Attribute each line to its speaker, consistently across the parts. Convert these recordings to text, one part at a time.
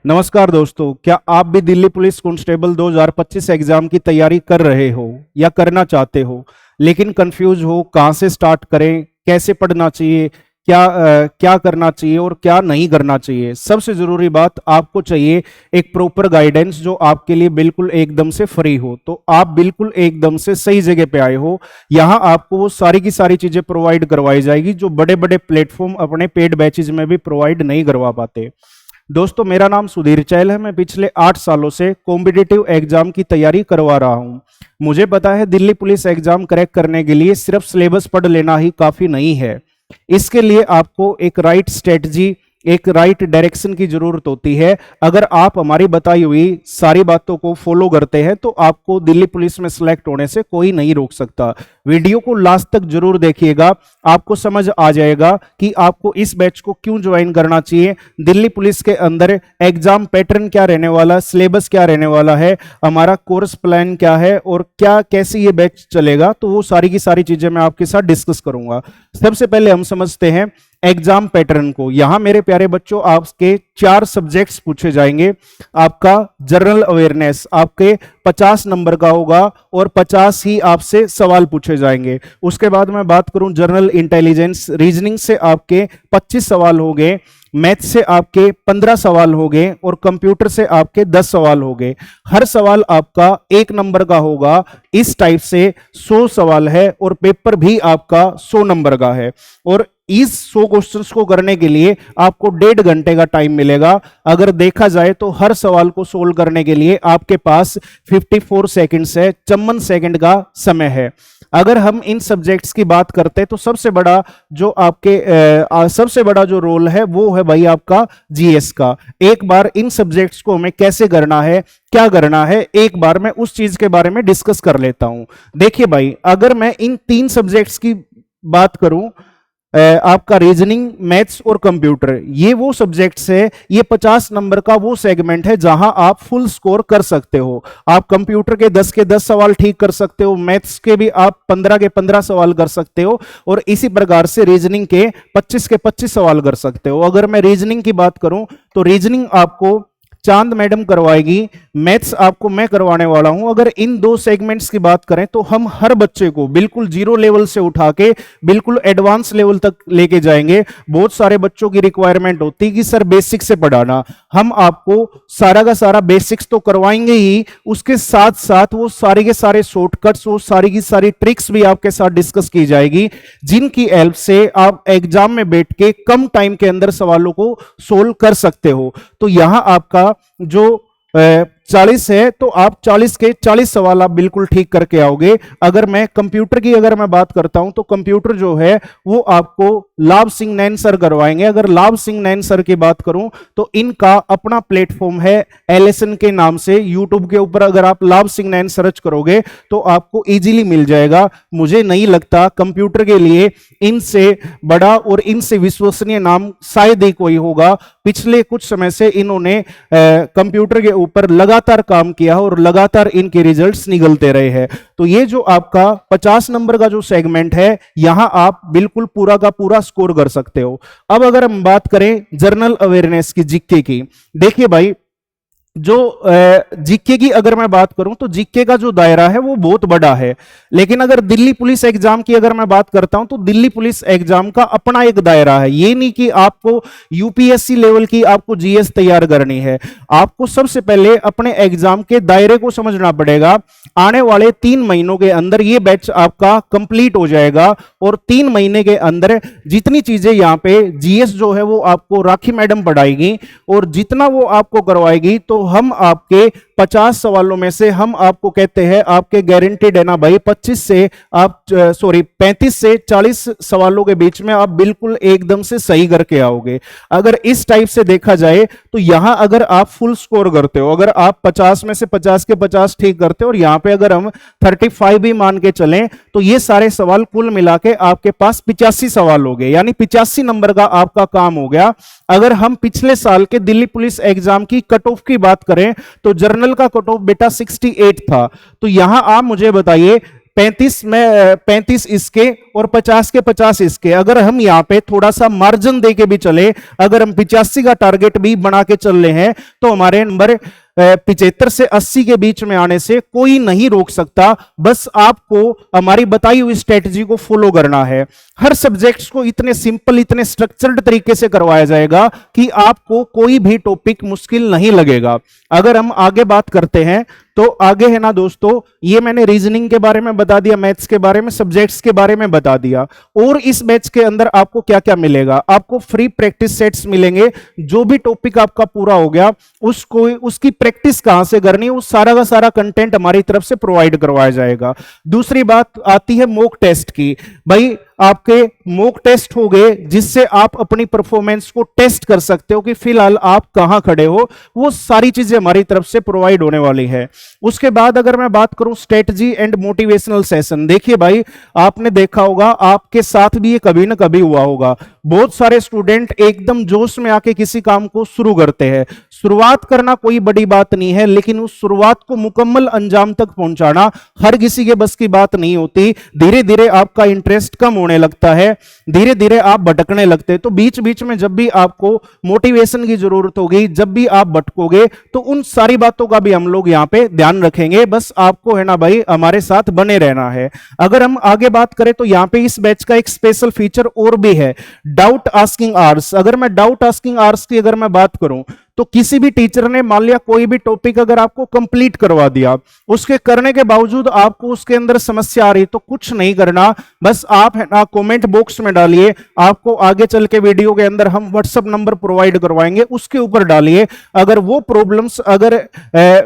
Speaker 1: नमस्कार दोस्तों, क्या आप भी दिल्ली पुलिस कांस्टेबल 2025 एग्जाम की तैयारी कर रहे हो या करना चाहते हो, लेकिन कंफ्यूज हो कहां से स्टार्ट करें, कैसे पढ़ना चाहिए, क्या करना चाहिए और क्या नहीं करना चाहिए। सबसे जरूरी बात, आपको चाहिए एक प्रॉपर गाइडेंस जो आपके लिए बिल्कुल एकदम से फ्री हो। तो आप बिल्कुल एकदम से सही जगह पे आए हो। यहां आपको वो सारी की सारी चीजें प्रोवाइड करवाई जाएगी जो बड़े बड़े प्लेटफॉर्म अपने पेड बैचेज में भी प्रोवाइड नहीं करवा पाते। दोस्तों, मेरा नाम सुधीर चैल है। मैं पिछले 8 सालों से कॉम्पिटिटिव एग्जाम की तैयारी करवा रहा हूं। मुझे पता है दिल्ली पुलिस एग्जाम क्रैक करने के लिए सिर्फ सिलेबस पढ़ लेना ही काफी नहीं है। इसके लिए आपको एक राइट स्ट्रेटजी, एक राइट डायरेक्शन की जरूरत होती है। अगर आप हमारी बताई हुई सारी बातों को फॉलो करते हैं तो आपको दिल्ली पुलिस में सिलेक्ट होने से कोई नहीं रोक सकता। वीडियो को लास्ट तक जरूर देखिएगा, आपको समझ आ जाएगा कि आपको इस बैच को क्यों ज्वाइन करना चाहिए। दिल्ली पुलिस के अंदर एग्जाम पैटर्न क्या रहने वाला, सिलेबस क्या रहने वाला है, हमारा कोर्स प्लान क्या है और क्या कैसे ये बैच चलेगा, तो वो सारी की सारी चीजें मैं आपके साथ डिस्कस करूंगा। सबसे पहले हम समझते हैं एग्जाम पैटर्न को। यहां मेरे प्यारे बच्चों, आपके 4 सब्जेक्ट्स पूछे जाएंगे। आपका जनरल अवेयरनेस आपके 50 नंबर का होगा और 50 ही आपसे सवाल पूछे जाएंगे। उसके बाद मैं बात करूं जनरल इंटेलिजेंस, रीजनिंग से आपके 25 सवाल हो गए, मैथ से आपके 15 सवाल हो गए और कंप्यूटर से आपके 10 सवाल हो गए। हर सवाल आपका 1 नंबर का होगा। इस टाइप से 100 सवाल है और पेपर भी आपका 100 नंबर का है। और इस 100 क्वेश्चंस को करने के लिए आपको 1.5 घंटे का टाइम मिलेगा। अगर देखा जाए तो हर सवाल को सोल्व करने के लिए आपके पास 54 सेकंड्स है, 54 सेकंड का समय है। अगर हम इन सब्जेक्ट्स की बात करते हैं तो सबसे बड़ा जो रोल है वो है भाई आपका जीएस का। एक बार इन सब्जेक्ट्स को हमें कैसे करना है, क्या करना है, एक बार मैं उस चीज के बारे में डिस्कस कर लेता हूं। देखिए भाई, अगर मैं इन 3 सब्जेक्ट्स की बात करूं, आपका रीजनिंग, मैथ्स और कंप्यूटर, ये वो सब्जेक्ट्स है, ये 50 नंबर का वो सेगमेंट है जहां आप फुल स्कोर कर सकते हो। आप कंप्यूटर के 10 के 10 सवाल ठीक कर सकते हो, मैथ्स के भी आप 15 के 15 सवाल कर सकते हो और इसी प्रकार से रीजनिंग के 25 के 25 सवाल कर सकते हो। अगर मैं रीजनिंग की बात करूं तो रीजनिंग आपको चांद मैडम करवाएगी, मैथ्स आपको मैं करवाने वाला हूं। अगर इन 2 सेगमेंट्स की बात करें तो हम हर बच्चे को बिल्कुल 0 लेवल से उठा के बिल्कुल एडवांस लेवल तक लेके जाएंगे। बहुत सारे बच्चों की रिक्वायरमेंट होती है कि सर बेसिक से पढ़ाना, हम आपको सारा का सारा बेसिक्स तो करवाएंगे ही, उसके साथ साथ वो सारे के सारे शॉर्टकट्स, वो सारी की सारी ट्रिक्स भी आपके साथ डिस्कस की जाएगी, जिनकी हेल्प से आप एग्जाम में बैठ के कम टाइम के अंदर सवालों को सोल्व कर सकते हो। तो यहां आपका जो 40 है तो आप 40 के 40 सवाल आप बिल्कुल ठीक करके आओगे। अगर मैं कंप्यूटर की बात करता हूं तो कंप्यूटर जो है वो आपको लाभ सिंह नैन सर करवाएंगे। अगर लाभ सिंह नैन सर की बात करूं तो इनका अपना प्लेटफॉर्म है एलएसएन के नाम से। यूट्यूब के ऊपर अगर आप लाभ सिंह नैन सर्च करोगे तो आपको इजीली मिल जाएगा। मुझे नहीं लगता कंप्यूटर के लिए इनसे बड़ा और इनसे विश्वसनीय नाम शायद ही कोई होगा। पिछले कुछ समय से इन्होंने कंप्यूटर के ऊपर लगातार काम किया और लगातार इनके रिजल्ट्स निकलते रहे हैं। तो ये जो आपका 50 नंबर का जो सेगमेंट है, यहां आप बिल्कुल पूरा का पूरा स्कोर कर सकते हो। अब अगर हम बात करें जनरल अवेयरनेस की, जीके की, देखिए भाई, जो जीके की अगर मैं बात करूं तो जीके का जो दायरा है वो बहुत बड़ा है। लेकिन अगर दिल्ली पुलिस एग्जाम की अगर मैं बात करता हूं तो दिल्ली पुलिस एग्जाम का अपना एक दायरा है। ये नहीं कि आपको यूपीएससी लेवल की आपको जीएस तैयार करनी है। आपको सबसे पहले अपने एग्जाम के दायरे को समझना पड़ेगा। आने वाले 3 महीनों के अंदर ये बैच आपका कंप्लीट हो जाएगा और 3 महीने के अंदर जितनी चीजें यहाँ पे जीएस जो है वो आपको राखी मैडम पढ़ाएगी और जितना वो आपको करवाएगी, तो हम आपके 50 सवालों में से हम आपको कहते हैं आपके गारंटेड है ना भाई, 35 से 40 सवालों के बीच में आप बिल्कुल एकदम से सही करके आओगे। अगर इस टाइप से देखा जाए तो यहां अगर आप फुल स्कोर करते हो, अगर आप 50 में से 50 के 50 ठीक करते हो और यहां पे अगर हम 35 भी मान के चलें तो ये सारे सवाल कुल मिला के आपके पास 85 सवाल हो गए, यानी 85 नंबर का आपका काम हो गया। अगर हम पिछले साल के दिल्ली पुलिस एग्जाम की कट ऑफ की बात करें तो जनरल का कट ऑफ बेटा 68 था। तो यहां आप मुझे बताइए 35 में 35 इसके और 50 के 50 इसके, अगर हम यहाँ पे थोड़ा सा मार्जिन दे के भी चले, अगर हम 85 का टारगेट भी बना के चल रहे हैं, तो हमारे नंबर 75 से 80 के बीच में आने से कोई नहीं रोक सकता। बस आपको हमारी बताई हुई स्ट्रेटजी को फॉलो करना है। हर सब्जेक्ट्स को इतने सिंपल, इतने स्ट्रक्चर्ड तरीके से करवाया जाएगा कि आपको कोई भी टॉपिक मुश्किल नहीं लगेगा। अगर हम आगे बात करते हैं तो आगे है ना दोस्तों, ये मैंने रीजनिंग के बारे में बता दिया, मैथ्स के बारे में, सब्जेक्ट्स के बारे में बता दिया। और इस बैच के अंदर आपको क्या क्या मिलेगा, आपको फ्री प्रैक्टिस सेट्स मिलेंगे। जो भी टॉपिक आपका पूरा हो गया उसको, उसकी प्रैक्टिस कहां से करनी है, वो सारा का सारा कंटेंट हमारी तरफ से प्रोवाइड करवाया जाएगा। दूसरी बात आती है मॉक टेस्ट की। भाई आपके मॉक टेस्ट हो गए जिससे आप अपनी परफॉर्मेंस को टेस्ट कर सकते हो कि फिलहाल आप कहां खड़े हो, वो सारी चीजें हमारी तरफ से प्रोवाइड होने वाली है। उसके बाद अगर मैं बात करूं स्ट्रेटजी एंड मोटिवेशनल सेशन, देखिए भाई आपने देखा होगा, आपके साथ भी ये कभी ना कभी हुआ होगा। बहुत सारे स्टूडेंट एकदम जोश में आके किसी काम को शुरू करते हैं। शुरुआत करना कोई बड़ी बात नहीं है, लेकिन उस शुरुआत को मुकम्मल अंजाम तक पहुंचाना हर किसी के बस की बात नहीं होती। धीरे धीरे आपका इंटरेस्ट कम होने लगता है, धीरे धीरे आप भटकने लगते हैं। तो बीच बीच में जब भी आपको मोटिवेशन की जरूरत होगी, जब भी आप भटकोगे, तो उन सारी बातों का भी हम लोग यहाँ पे ध्यान रखेंगे। बस आपको है ना भाई हमारे साथ बने रहना है। अगर हम आगे बात करें तो यहाँ पे इस बैच का एक स्पेशल फीचर और भी है, डाउट आस्किंग आवर्स। अगर मैं डाउट आस्किंग आवर्स की अगर मैं बात करूं तो किसी भी टीचर ने मान लिया कोई भी टॉपिक अगर आपको कंप्लीट करवा दिया, उसके करने के बावजूद आपको उसके अंदर समस्या आ रही, तो कुछ नहीं करना, बस आप है ना कमेंट बॉक्स में डालिए। आपको आगे चल के वीडियो के अंदर हम व्हाट्सएप नंबर प्रोवाइड करवाएंगे, उसके ऊपर डालिए। अगर वो प्रॉब्लम्स अगर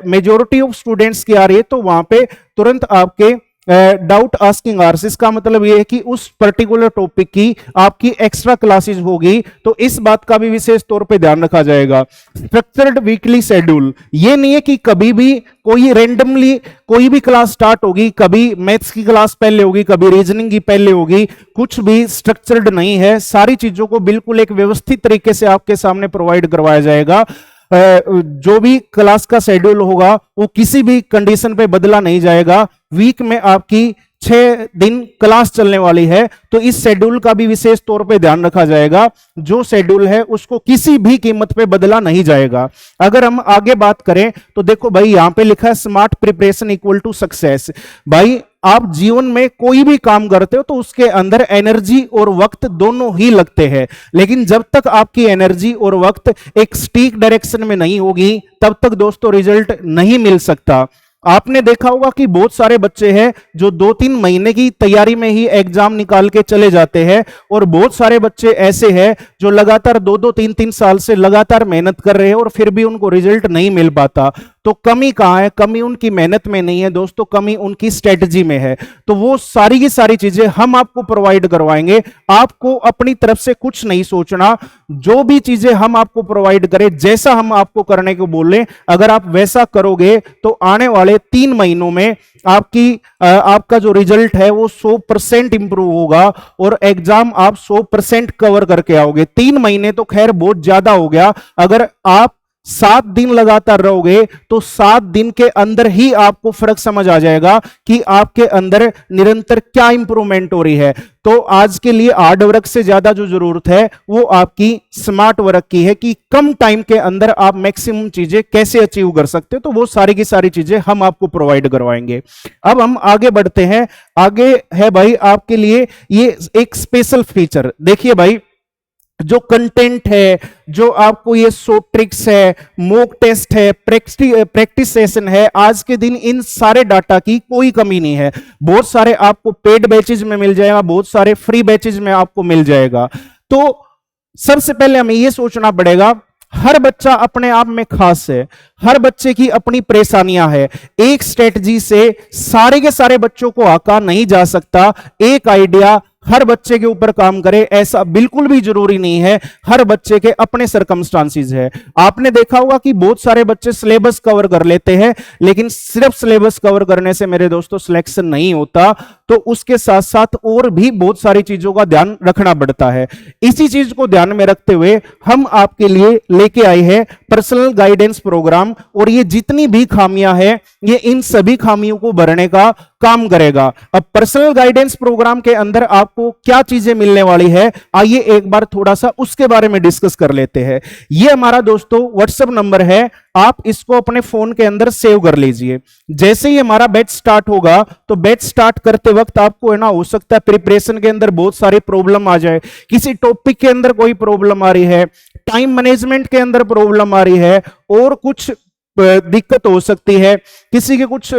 Speaker 1: मेजॉरिटी ऑफ स्टूडेंट्स की आ रही है तो वहां पे तुरंत आपके डाउट आस्किंग आवर्स, इसका मतलब यह है कि उस पर्टिकुलर टॉपिक की आपकी एक्स्ट्रा क्लासेस होगी, तो इस बात का भी विशेष तौर पे ध्यान रखा जाएगा। स्ट्रक्चर्ड वीकली शेड्यूल, ये नहीं है कि कभी भी कोई रैंडमली कोई भी क्लास स्टार्ट होगी, कभी मैथ्स की क्लास पहले होगी, कभी रीजनिंग की पहले होगी, कुछ भी स्ट्रक्चर्ड नहीं है। सारी चीजों को बिल्कुल एक व्यवस्थित तरीके से आपके सामने प्रोवाइड करवाया जाएगा। जो भी क्लास का शेड्यूल होगा वो किसी भी कंडीशन पे बदला नहीं जाएगा। वीक में आपकी 6 दिन क्लास चलने वाली है, तो इस शेड्यूल का भी विशेष तौर पे ध्यान रखा जाएगा। जो शेड्यूल है उसको किसी भी कीमत पे बदला नहीं जाएगा। अगर हम आगे बात करें तो देखो भाई यहां पे लिखा है smart preparation equal to success. भाई आप जीवन में कोई भी काम करते हो तो उसके अंदर एनर्जी और वक्त दोनों ही लगते हैं, लेकिन जब तक आपकी एनर्जी और वक्त एक सटीक डायरेक्शन में नहीं होगी तब तक दोस्तों रिजल्ट नहीं मिल सकता। आपने देखा होगा कि बहुत सारे बच्चे हैं जो 2-3 महीने की तैयारी में ही एग्जाम निकाल के चले जाते हैं, और बहुत सारे बच्चे ऐसे हैं जो लगातार 2-2, 3-3 साल से लगातार मेहनत कर रहे हैं और फिर भी उनको रिजल्ट नहीं मिल पाता। तो कमी कहां है? कमी उनकी मेहनत में नहीं है दोस्तों, कमी उनकी स्ट्रेटजी में है। तो वो सारी की सारी चीजें हम आपको प्रोवाइड करवाएंगे। आपको अपनी तरफ से कुछ नहीं सोचना, जो भी चीजें हम आपको प्रोवाइड करें, जैसा हम आपको करने को बोलें, अगर आप वैसा करोगे तो आने वाले 3 महीनों में आपका जो रिजल्ट है वो 100% इंप्रूव होगा और एग्जाम आप 100% कवर करके आओगे। 3 महीने तो खैर बहुत ज्यादा हो गया। अगर आप 7 दिन लगातार रहोगे तो 7 दिन के अंदर ही आपको फर्क समझ आ जाएगा कि आपके अंदर निरंतर क्या इंप्रूवमेंट हो रही है। तो आज के लिए हार्ड वर्क से ज्यादा जो जरूरत है वो आपकी स्मार्ट वर्क की है कि कम टाइम के अंदर आप मैक्सिमम चीजें कैसे अचीव कर सकते हो। तो वो सारी की सारी चीजें हम आपको प्रोवाइड करवाएंगे। अब हम आगे बढ़ते हैं। आगे है भाई आपके लिए ये एक स्पेशल फीचर। देखिए भाई जो कंटेंट है, जो आपको ये शॉर्ट ट्रिक्स है, मॉक टेस्ट है, प्रैक्टिस सेशन है, आज के दिन इन सारे डाटा की कोई कमी नहीं है। बहुत सारे आपको पेड बैचेज में मिल जाएगा, बहुत सारे फ्री बैचेज में आपको मिल जाएगा। तो सबसे पहले हमें ये सोचना पड़ेगा, हर बच्चा अपने आप में खास है, हर बच्चे की अपनी परेशानियां है। एक स्ट्रेटजी से सारे के सारे बच्चों को आका नहीं जा सकता। एक आइडिया हर बच्चे के ऊपर काम करे ऐसा बिल्कुल भी जरूरी नहीं है। हर बच्चे के अपने सर्कमस्टांसिस है। आपने देखा होगा कि बहुत सारे बच्चे सिलेबस कवर कर लेते हैं, लेकिन सिर्फ सिलेबस कवर करने से मेरे दोस्तों सिलेक्शन नहीं होता। तो उसके साथ साथ और भी बहुत सारी चीजों का ध्यान रखना पड़ता है। इसी चीज को ध्यान में रखते हुए हम आपके लिए लेके आए हैं पर्सनल गाइडेंस प्रोग्राम, और ये जितनी भी खामियां हैं ये इन सभी खामियों को भरने का काम करेगा। अब पर्सनल गाइडेंस प्रोग्राम के अंदर आपको क्या चीजें मिलने वाली है, आइए एक बार थोड़ा सा उसके बारे में डिस्कस कर लेते हैं। ये हमारा दोस्तों व्हाट्सएप नंबर है, आप इसको अपने फोन के अंदर सेव कर लीजिए। जैसे ही हमारा बैच स्टार्ट होगा तो बैच स्टार्ट करते वक्त आपको है ना, हो सकता है प्रिपरेशन के अंदर बहुत सारी प्रॉब्लम आ जाए, किसी टॉपिक के अंदर कोई प्रॉब्लम आ रही है, टाइम मैनेजमेंट के अंदर प्रॉब्लम आ रही है, और कुछ दिक्कत हो सकती है, किसी के कुछ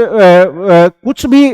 Speaker 1: भी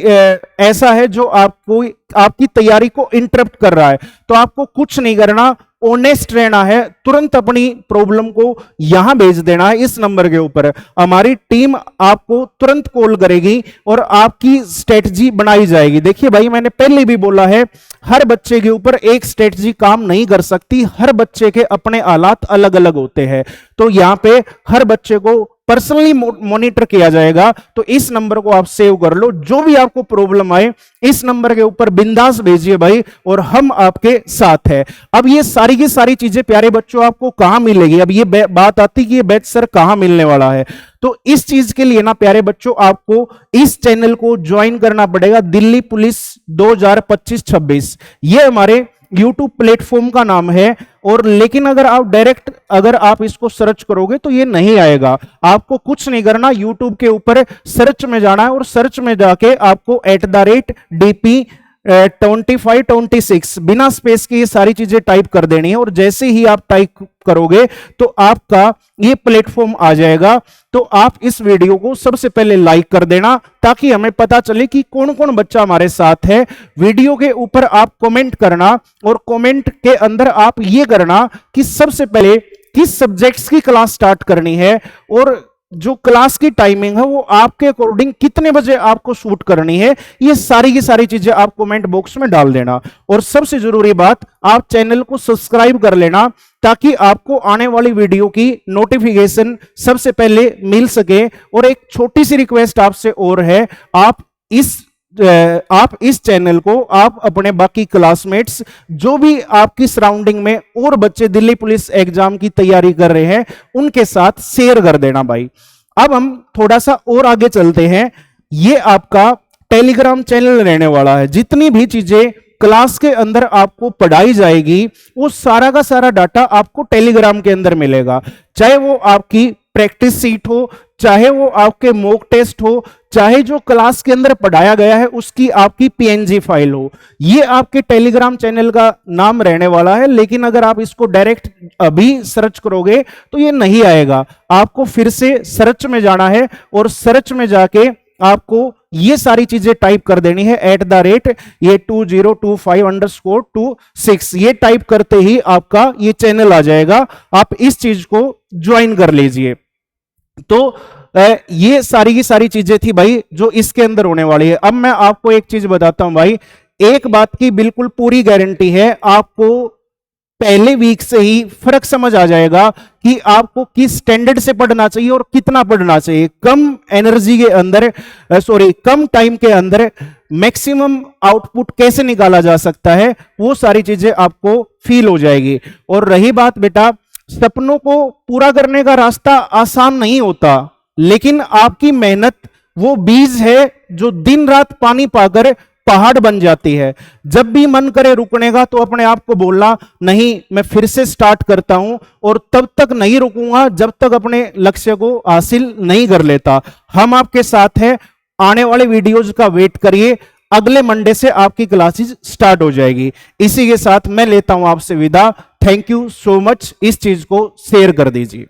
Speaker 1: ऐसा है जो आपको आपकी तैयारी को इंटरप्ट कर रहा है, तो आपको कुछ नहीं करना, ऑनेस्ट रहना है, तुरंत अपनी प्रॉब्लम को यहां भेज देना है इस नंबर के ऊपर। हमारी टीम आपको तुरंत कॉल करेगी और आपकी स्ट्रेटजी बनाई जाएगी। देखिए भाई, मैंने पहले भी बोला है, हर बच्चे के ऊपर एक स्ट्रेटजी काम नहीं कर सकती, हर बच्चे के अपने हालात अलग अलग होते हैं, तो यहां पे हर बच्चे को पर्सनली मॉनिटर किया जाएगा। तो इस नंबर को आप सेव कर लो, जो भी आपको प्रॉब्लम आए इस नंबर के ऊपर बिंदास भेजिए भाई, और हम आपके साथ हैं। अब ये सारी की सारी चीजें प्यारे बच्चों आपको कहां मिलेगी, अब ये बात आती कि ये बैच सर कहां मिलने वाला है, तो इस चीज के लिए ना प्यारे बच्चों आपको इस चैनल को ज्वाइन करना पड़ेगा, दिल्ली पुलिस 2025-26, ये हमारे YouTube प्लेटफॉर्म का नाम है। और लेकिन अगर आप डायरेक्ट अगर आप इसको सर्च करोगे तो ये नहीं आएगा, आपको कुछ नहीं करना, YouTube के ऊपर सर्च में जाना है और सर्च में जाके आपको @DP 2526 बिना स्पेस के ये सारी चीजें टाइप कर देनी है, और जैसे ही आप टाइप करोगे तो आपका ये प्लेटफॉर्म आ जाएगा। तो आप इस वीडियो को सबसे पहले लाइक कर देना ताकि हमें पता चले कि कौन कौन बच्चा हमारे साथ है। वीडियो के ऊपर आप कमेंट करना, और कमेंट के अंदर आप ये करना कि सबसे पहले किस सब्जेक्ट्स की क्लास स्टार्ट करनी है, और जो क्लास की टाइमिंग है वो आपके अकॉर्डिंग कितने बजे आपको शूट करनी है, ये सारी की सारी चीजें आप कमेंट बॉक्स में डाल देना। और सबसे जरूरी बात, आप चैनल को सब्सक्राइब कर लेना ताकि आपको आने वाली वीडियो की नोटिफिकेशन सबसे पहले मिल सके। और एक छोटी सी रिक्वेस्ट आपसे और है, आप इस चैनल को आप अपने बाकी क्लासमेट्स, जो भी आपकी सराउंडिंग में और बच्चे दिल्ली पुलिस एग्जाम की तैयारी कर रहे हैं, उनके साथ शेयर कर देना भाई। अब हम थोड़ा सा और आगे चलते हैं, ये आपका टेलीग्राम चैनल रहने वाला है। जितनी भी चीजें क्लास के अंदर आपको पढ़ाई जाएगी वो सारा का सारा डाटा आपको टेलीग्राम के अंदर मिलेगा, चाहे वो आपकी प्रैक्टिस सीट हो, चाहे वो आपके मॉक टेस्ट हो, चाहे जो क्लास के अंदर पढ़ाया गया है उसकी आपकी PNG फाइल हो, ये आपके टेलीग्राम चैनल का नाम रहने वाला है। लेकिन अगर आप इसको डायरेक्ट अभी सर्च करोगे तो ये नहीं आएगा, आपको फिर से सर्च में जाना है, और सर्च में जाके आपको ये सारी चीजें टाइप कर देनी है, ये 2025_26, ये टाइप करते ही आपका ये चैनल आ जाएगा, आप इस चीज को ज्वाइन कर लीजिए। तो ये सारी की सारी चीजें थी भाई जो इसके अंदर होने वाली है। अब मैं आपको एक चीज बताता हूं भाई, एक बात की बिल्कुल पूरी गारंटी है, आपको पहले वीक से ही फर्क समझ आ जाएगा कि आपको किस स्टैंडर्ड से पढ़ना चाहिए और कितना पढ़ना चाहिए। कम एनर्जी के अंदर कम टाइम के अंदर मैक्सिमम आउटपुट कैसे निकाला जा सकता है, वो सारी चीजें आपको फील हो जाएगी। और रही बात बेटा, सपनों को पूरा करने का रास्ता आसान नहीं होता, लेकिन आपकी मेहनत वो बीज है जो दिन रात पानी पाकर पहाड़ बन जाती है। जब भी मन करे रुकने का तो अपने आप को बोलना, नहीं मैं फिर से स्टार्ट करता हूं, और तब तक नहीं रुकूंगा जब तक अपने लक्ष्य को हासिल नहीं कर लेता। हम आपके साथ हैं, आने वाले वीडियोज का वेट करिए, अगले मंडे से आपकी क्लासेस स्टार्ट हो जाएगी। इसी के साथ मैं लेता हूं आपसे विदा। थैंक यू सो मच, इस चीज को शेयर कर दीजिए।